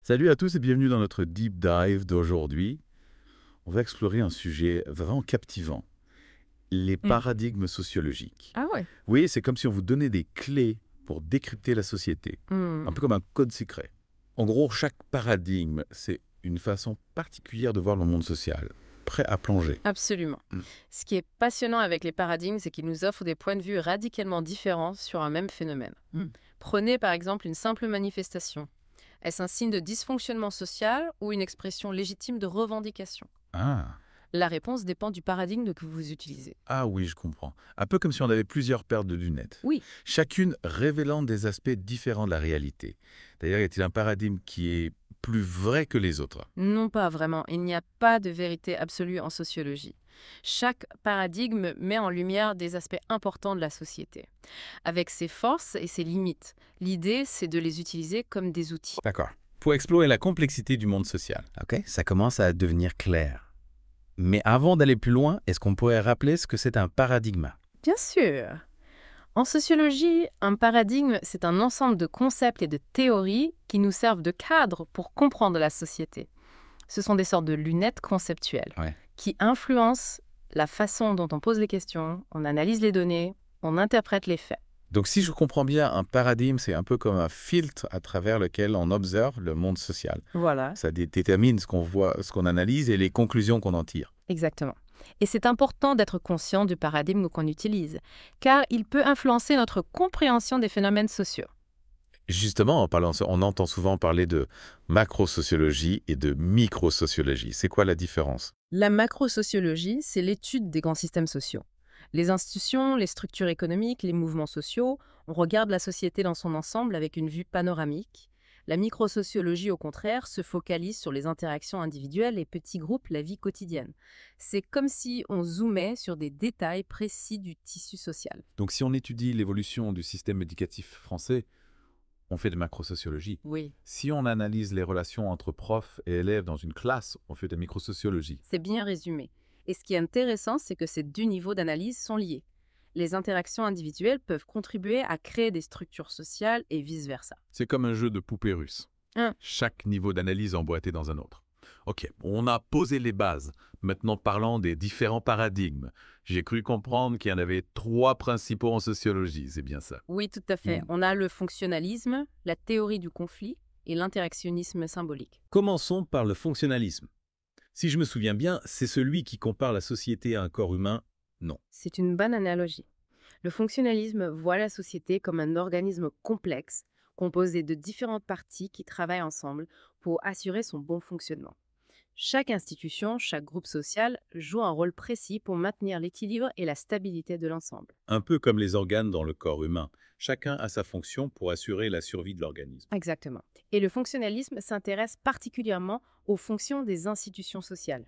Salut à tous et bienvenue dans notre deep dive d'aujourd'hui. On va explorer un sujet vraiment captivant, les Mmh. paradigmes sociologiques. Ah ouais? Vous voyez, c'est comme si on vous donnait des clés pour décrypter la société, un Mmh. peu comme un code secret. En gros, chaque paradigme, c'est une façon particulière de voir le monde social, prêt à plonger. Absolument. Mm. Ce qui est passionnant avec les paradigmes, c'est qu'ils nous offrent des points de vue radicalement différents sur un même phénomène. Prenez par exemple une simple manifestation. Est-ce un signe de dysfonctionnement social ou une expression légitime de revendication? Ah, La réponse dépend du paradigme que vous utilisez. ah oui, je comprends. Un peu comme si on avait plusieurs paires de lunettes, Oui, chacune révélant des aspects différents de la réalité. D'ailleurs, y a-t-il un paradigme qui est plus vrai que les autres? non pas vraiment. Il n'y a pas de vérité absolue en sociologie. Chaque paradigme met en lumière des aspects importants de la société, avec ses forces et ses limites. L'idée, c'est de les utiliser comme des outils. D'accord. Pour explorer la complexité du monde social. Ok, ça commence à devenir clair. Mais avant d'aller plus loin, est-ce qu'on pourrait rappeler ce que c'est un paradigme? Bien sûr. En sociologie, un paradigme, c'est un ensemble de concepts et de théories qui nous servent de cadre pour comprendre la société. Ce sont des sortes de lunettes conceptuelles Ouais. qui influencent la façon dont on pose les questions, on analyse les données, on interprète les faits. Donc si je comprends bien, un paradigme, c'est un peu comme un filtre à travers lequel on observe le monde social. Voilà. Ça détermine ce qu'on voit, ce qu'on analyse et les conclusions qu'on en tire. Exactement. Et c'est important d'être conscient du paradigme qu'on utilise, car il peut influencer notre compréhension des phénomènes sociaux. Justement, on entend souvent parler de macrosociologie et de microsociologie. C'est quoi la différence? La macrosociologie, c'est l'étude des grands systèmes sociaux. Les institutions, les structures économiques, les mouvements sociaux, on regarde la société dans son ensemble avec une vue panoramique. La microsociologie, au contraire, se focalise sur les interactions individuelles et petits groupes, la vie quotidienne. C'est comme si on zoomait sur des détails précis du tissu social. Donc si on étudie l'évolution du système éducatif français, on fait de macrosociologie. Oui, Si on analyse les relations entre profs et élèves dans une classe, on fait de la microsociologie. c'est bien résumé. Et ce qui est intéressant, c'est que ces deux niveaux d'analyse sont liés. Les interactions individuelles peuvent contribuer à créer des structures sociales et vice-versa. C'est comme un jeu de poupées russes. Hein. Chaque niveau d'analyse emboîté dans un autre. Ok, on a posé les bases. Maintenant parlons des différents paradigmes. J'ai cru comprendre qu'il y en avait 3 principaux en sociologie, c'est bien ça. Oui, tout à fait. Mm. On a le fonctionnalisme, la théorie du conflit et l'interactionnisme symbolique. Commençons par le fonctionnalisme. Si je me souviens bien, c'est celui qui compare la société à un corps humain. Non. C'est une bonne analogie. Le fonctionnalisme voit la société comme un organisme complexe, composé de différentes parties qui travaillent ensemble pour assurer son bon fonctionnement. Chaque institution, chaque groupe social joue un rôle précis pour maintenir l'équilibre et la stabilité de l'ensemble. Un peu comme les organes dans le corps humain. Chacun a sa fonction pour assurer la survie de l'organisme. Exactement. Et le fonctionnalisme s'intéresse particulièrement aux fonctions des institutions sociales.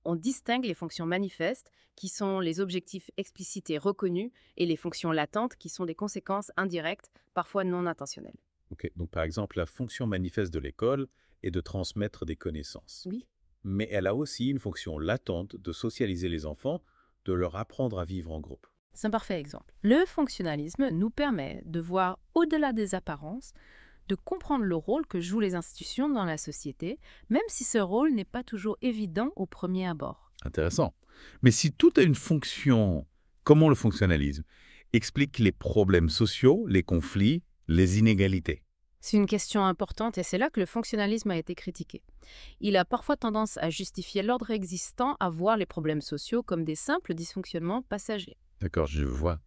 On distingue les fonctions manifestes, qui sont les objectifs explicites et reconnus, et les fonctions latentes, qui sont des conséquences indirectes, parfois non intentionnelles. Ok, donc par exemple, la fonction manifeste de l'école est de transmettre des connaissances. Oui. Mais elle a aussi une fonction latente de socialiser les enfants, de leur apprendre à vivre en groupe. C'est un parfait exemple. Le fonctionnalisme nous permet de voir au-delà des apparences, de comprendre le rôle que jouent les institutions dans la société, même si ce rôle n'est pas toujours évident au premier abord. Intéressant. Mais si tout a une fonction, comment le fonctionnalisme explique les problèmes sociaux, les conflits, les inégalités? C'est une question importante et c'est là que le fonctionnalisme a été critiqué. Il a parfois tendance à justifier l'ordre existant à voir les problèmes sociaux comme des simples dysfonctionnements passagers. D'accord, je vois.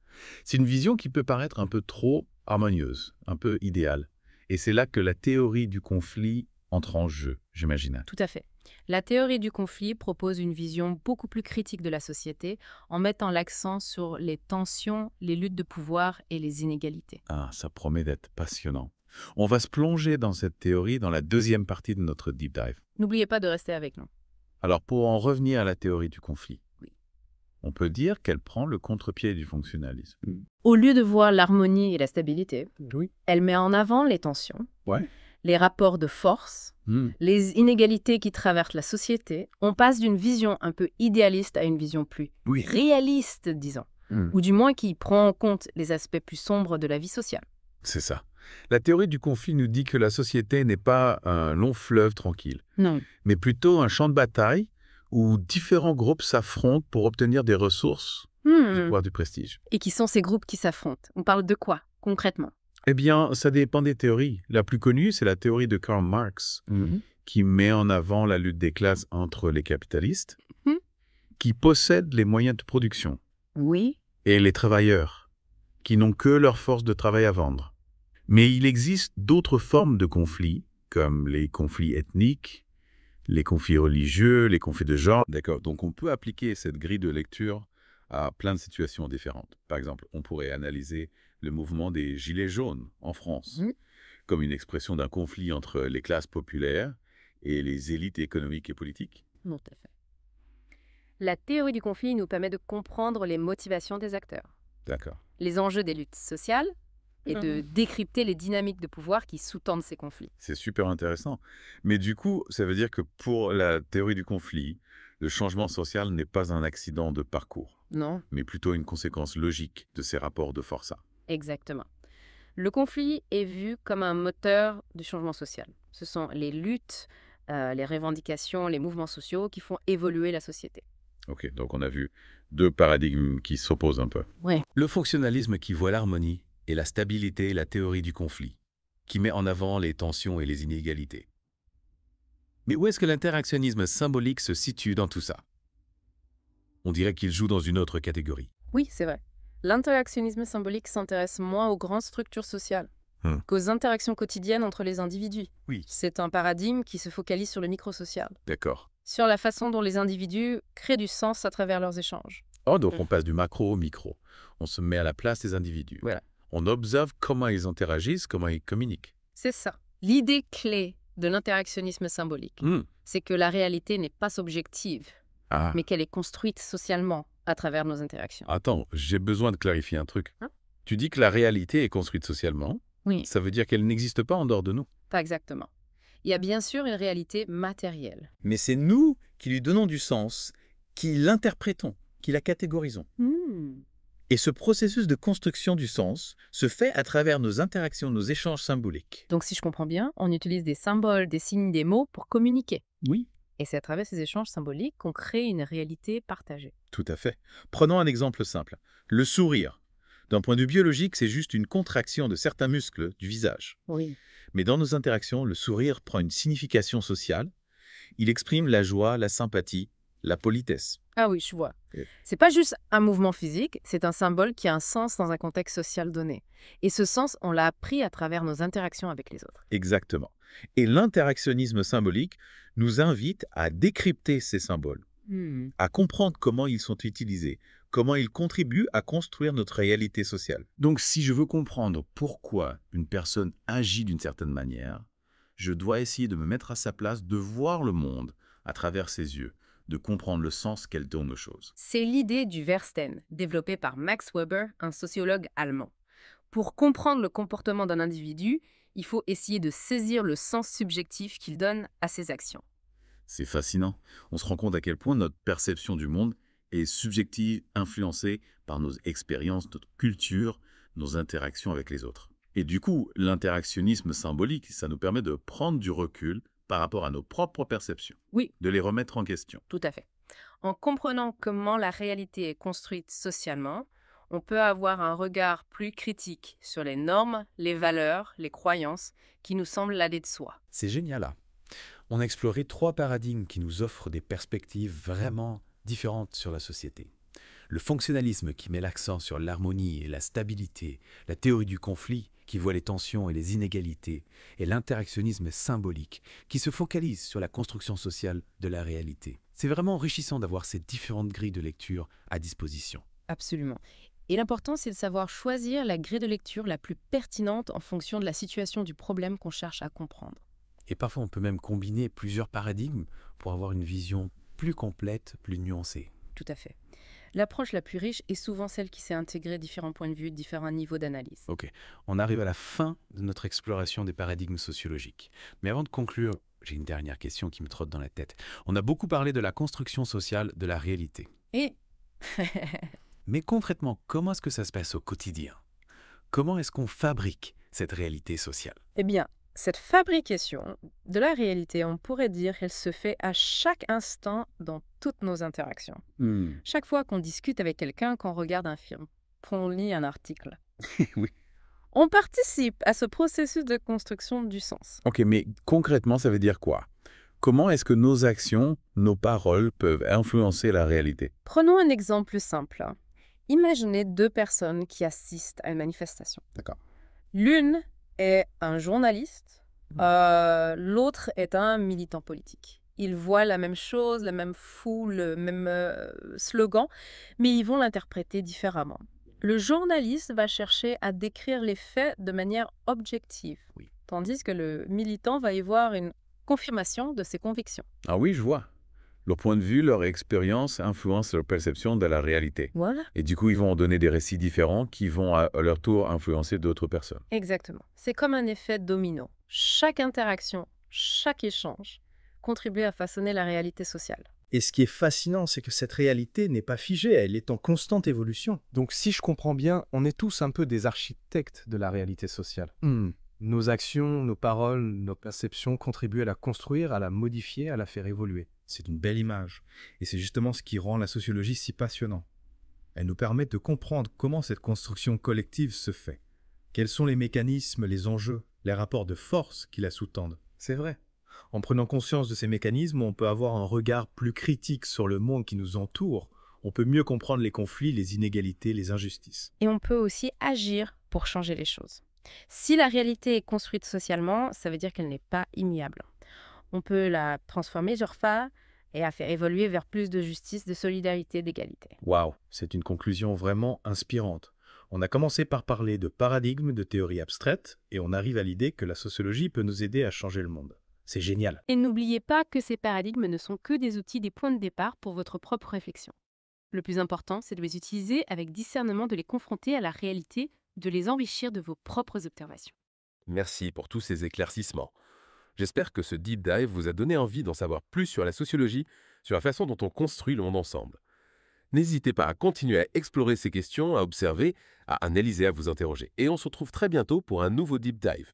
C'est une vision qui peut paraître un peu trop harmonieuse, un peu idéale. Et c'est là que la théorie du conflit entre en jeu, j'imagine. Tout à fait. La théorie du conflit propose une vision beaucoup plus critique de la société en mettant l'accent sur les tensions, les luttes de pouvoir et les inégalités. Ah, ça promet d'être passionnant. On va se plonger dans cette théorie dans la deuxième partie de notre deep dive. N'oubliez pas de rester avec nous. Alors, pour en revenir à la théorie du conflit, Oui. on peut dire qu'elle prend le contre-pied du fonctionnalisme. Au lieu de voir l'harmonie et la stabilité, Oui. elle met en avant les tensions, Ouais. les rapports de force, les inégalités qui traversent la société. On passe d'une vision un peu idéaliste à une vision plus Oui. réaliste, disons, ou du moins qui prend en compte les aspects plus sombres de la vie sociale. C'est ça. La théorie du conflit nous dit que la société n'est pas un long fleuve tranquille, Non. mais plutôt un champ de bataille où différents groupes s'affrontent pour obtenir des ressources, voire du prestige. Et qui sont ces groupes qui s'affrontent? On parle de quoi, concrètement? Eh bien, ça dépend des théories. La plus connue, c'est la théorie de Karl Marx, qui met en avant la lutte des classes entre les capitalistes, Mhm. qui possèdent les moyens de production, Oui. et les travailleurs, qui n'ont que leur force de travail à vendre. Mais il existe d'autres formes de conflits, comme les conflits ethniques, les conflits religieux, les conflits de genre. D'accord, donc on peut appliquer cette grille de lecture à plein de situations différentes. Par exemple, on pourrait analyser le mouvement des Gilets jaunes en France, Mhm. comme une expression d'un conflit entre les classes populaires et les élites économiques et politiques. Tout à fait. La théorie du conflit nous permet de comprendre les motivations des acteurs, D'accord. les enjeux des luttes sociales et de décrypter les dynamiques de pouvoir qui sous-tendent ces conflits. C'est super intéressant. Mais du coup, ça veut dire que pour la théorie du conflit, le changement social n'est pas un accident de parcours, Non, mais plutôt une conséquence logique de ces rapports de force. exactement. Le conflit est vu comme un moteur du changement social. Ce sont les luttes, les revendications, les mouvements sociaux qui font évoluer la société. Ok, donc on a vu deux paradigmes qui s'opposent un peu. Ouais. Le fonctionnalisme qui voit l'harmonie et la stabilité et la théorie du conflit, qui met en avant les tensions et les inégalités. Mais où est-ce que l'interactionnisme symbolique se situe dans tout ça? On dirait qu'il joue dans une autre catégorie. Oui, c'est vrai. L'interactionnisme symbolique s'intéresse moins aux grandes structures sociales qu'aux interactions quotidiennes entre les individus. Oui. C'est un paradigme qui se focalise sur le microsocial, D'accord. sur la façon dont les individus créent du sens à travers leurs échanges. Oh, donc on passe du macro au micro. On se met à la place des individus. Voilà. On observe comment ils interagissent, comment ils communiquent. C'est ça. L'idée clé de l'interactionnisme symbolique, c'est que la réalité n'est pas subjective, Ah. mais qu'elle est construite socialement à travers nos interactions. Attends, j'ai besoin de clarifier un truc. Hein? Tu dis que la réalité est construite socialement. Oui. Ça veut dire qu'elle n'existe pas en dehors de nous. Pas exactement. Il y a bien sûr une réalité matérielle. Mais c'est nous qui lui donnons du sens, qui l'interprétons, qui la catégorisons. Et ce processus de construction du sens se fait à travers nos interactions, nos échanges symboliques. Donc si je comprends bien, on utilise des symboles, des signes, des mots pour communiquer. Oui. Et c'est à travers ces échanges symboliques qu'on crée une réalité partagée. Tout à fait. Prenons un exemple simple. Le sourire. D'un point de vue biologique, c'est juste une contraction de certains muscles du visage. Oui. Mais dans nos interactions, le sourire prend une signification sociale. Il exprime la joie, la sympathie, la politesse. Ah oui, je vois. Et- C'est pas juste un mouvement physique, c'est un symbole qui a un sens dans un contexte social donné. Et ce sens, on l'a appris à travers nos interactions avec les autres. Exactement. Et l'interactionnisme symbolique nous invite à décrypter ces symboles, à comprendre comment ils sont utilisés, comment ils contribuent à construire notre réalité sociale. Donc si je veux comprendre pourquoi une personne agit d'une certaine manière, je dois essayer de me mettre à sa place, de voir le monde à travers ses yeux, de comprendre le sens qu'elle donne aux choses. C'est l'idée du Verstehen, développée par Max Weber, un sociologue allemand. Pour comprendre le comportement d'un individu, il faut essayer de saisir le sens subjectif qu'il donne à ses actions. C'est fascinant. On se rend compte à quel point notre perception du monde est subjective, influencée par nos expériences, notre culture, nos interactions avec les autres. Et du coup, l'interactionnisme symbolique, ça nous permet de prendre du recul par rapport à nos propres perceptions, Oui, de les remettre en question. tout à fait. En comprenant comment la réalité est construite socialement, on peut avoir un regard plus critique sur les normes, les valeurs, les croyances qui nous semblent aller de soi. C'est génial là. On a exploré 3 paradigmes qui nous offrent des perspectives vraiment différentes sur la société. Le fonctionnalisme qui met l'accent sur l'harmonie et la stabilité, la théorie du conflit qui voit les tensions et les inégalités, et l'interactionnisme symbolique qui se focalise sur la construction sociale de la réalité. C'est vraiment enrichissant d'avoir ces différentes grilles de lecture à disposition. Absolument. Et l'important, c'est de savoir choisir la grille de lecture la plus pertinente en fonction de la situation du problème qu'on cherche à comprendre. Et parfois, on peut même combiner plusieurs paradigmes pour avoir une vision plus complète, plus nuancée. Tout à fait. L'approche la plus riche est souvent celle qui sait intégrer différents points de vue, différents niveaux d'analyse. Ok, on arrive à la fin de notre exploration des paradigmes sociologiques. Mais avant de conclure, j'ai une dernière question qui me trotte dans la tête. On a beaucoup parlé de la construction sociale de la réalité. Et Mais concrètement, comment est-ce que ça se passe au quotidien? Comment est-ce qu'on fabrique cette réalité sociale? Eh bien, cette fabrication de la réalité, on pourrait dire, elle se fait à chaque instant dans toutes nos interactions. Chaque fois qu'on discute avec quelqu'un, qu'on regarde un film, qu'on lit un article, Oui. on participe à ce processus de construction du sens. Ok, mais concrètement, ça veut dire quoi? Comment est-ce que nos actions, nos paroles peuvent influencer la réalité? Prenons un exemple simple. Imaginez deux personnes qui assistent à une manifestation. D'accord. L'une est un journaliste, l'autre est un militant politique. Ils voient la même chose, la même foule, le même slogan, mais ils vont l'interpréter différemment. Le journaliste va chercher à décrire les faits de manière objective, Oui. tandis que le militant va y voir une confirmation de ses convictions. Ah oui, je vois. Leur point de vue, leur expérience influencent leur perception de la réalité. Voilà. Et du coup, ils vont en donner des récits différents qui vont à leur tour influencer d'autres personnes. Exactement. C'est comme un effet domino. Chaque interaction, chaque échange contribue à façonner la réalité sociale. Et ce qui est fascinant, c'est que cette réalité n'est pas figée, elle est en constante évolution. Donc si je comprends bien, on est tous un peu des architectes de la réalité sociale. Nos actions, nos paroles, nos perceptions contribuent à la construire, à la modifier, à la faire évoluer. C'est une belle image. Et c'est justement ce qui rend la sociologie si passionnante. Elle nous permet de comprendre comment cette construction collective se fait. Quels sont les mécanismes, les enjeux, les rapports de force qui la sous-tendent. C'est vrai. En prenant conscience de ces mécanismes, on peut avoir un regard plus critique sur le monde qui nous entoure. On peut mieux comprendre les conflits, les inégalités, les injustices. Et on peut aussi agir pour changer les choses. Si la réalité est construite socialement, ça veut dire qu'elle n'est pas immuable. On peut la transformer, et la faire évoluer vers plus de justice, de solidarité, d'égalité. Waouh, c'est une conclusion vraiment inspirante. On a commencé par parler de paradigmes, de théories abstraites, et on arrive à l'idée que la sociologie peut nous aider à changer le monde. C'est génial. Et n'oubliez pas que ces paradigmes ne sont que des outils, des points de départ pour votre propre réflexion. Le plus important, c'est de les utiliser avec discernement, de les confronter à la réalité, de les enrichir de vos propres observations. Merci pour tous ces éclaircissements. J'espère que ce deep dive vous a donné envie d'en savoir plus sur la sociologie, sur la façon dont on construit le monde ensemble. N'hésitez pas à continuer à explorer ces questions, à observer, à analyser, à vous interroger. Et on se retrouve très bientôt pour un nouveau deep dive.